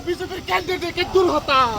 বিজেপির ক্যান্ডিডেটকে দূর হটাও।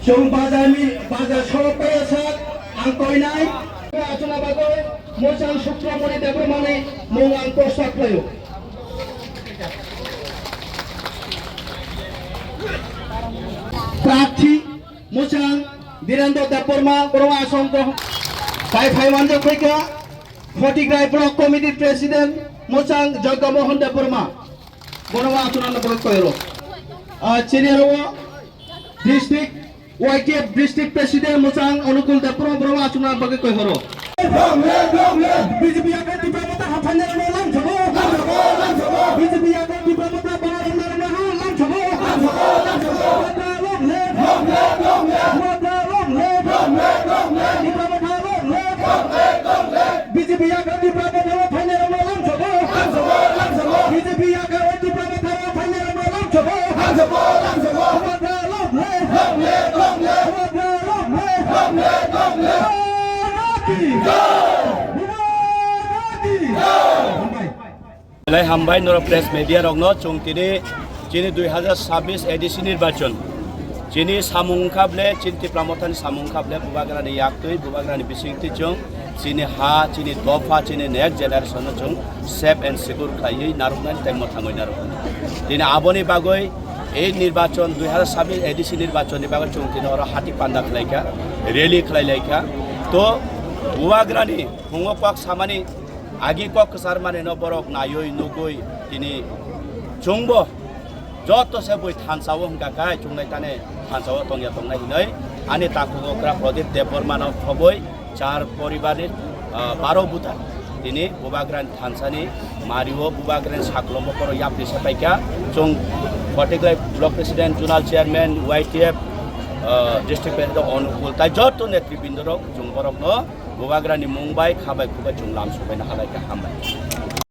Yung baga সরকার angkoinay আচনা বাগৈ মোচাং শুক্রমণি দেবমণি মৌয়াং প্রসাদলয় প্রার্থী মোচাং বীরেন্দ্র দেববর্মা বড় আসন বাই ফাইমানজ ফৈকা ফটিগ্রাই ব্লক কমিটি প্রেসিডেন্ট মোচাং জগমোহন দেববর্মা বড় আচনা বাগৈ কইল চিনিয়ারো district YTF district president Musang Anukul Dapro Bro Achuna Bagai Koi Horo BJP akan dipramata hafanya lam jabo BJP akan dipramata baran lam jabo BJP akan dipramata hafanya lam jabo BJP akan dipramata hafanya lam jabo হামবাই নর press media রগ্ন চুংতিনি চিনি 2026 ADC নির্বাচন চিনি সামুংখাবলে চিন্তি প্রামথানি সামুংখাবলে বুবাগ্রানি ইয়াকতৈ বুবাগ্রানি বিসিংতি চং চিনি হা চিনি দফা চিনি নেক্সট জেনারেশন চং সেফ এন্ড সিকিউর খাইयै নারুকনানি টাইমত থাङै নারুকন দিনে আবনি বাগৈ এই নির্বাচন 2026 এডিসি নির্বাচননি বাগৈ চুংতিনি অর হাতি পান্ডা খলাইকা রেলি খলাইলাইকা তো বুবাগ্রানি হুঙ্গকক সামানি आगे को कसार माने न बरक नायोई नुगोई तिनी चुंगबो जत से बय थानसाव हमकाखाय चुंगनाय ताने थानसाव तंगिया तंगनाय हिनै आनि ताकुगोक्रा प्रदीप देबबर्मा खबय चार परिवारेर 12 बुथा তিনি বুবাগ্রান থানসানি মারিও বুবাগ্রান সাকলম বকর ইয়াপ্রি সাপাইকা जों Fatikroy block president zonal chairman YTF district president अनुकूल ताई जत नेतृबृंद जों बरकनो बुबाग्रानि मुंबाई खाबाय खुबाय जों लाम सबायनो हालायखौ हामबाय।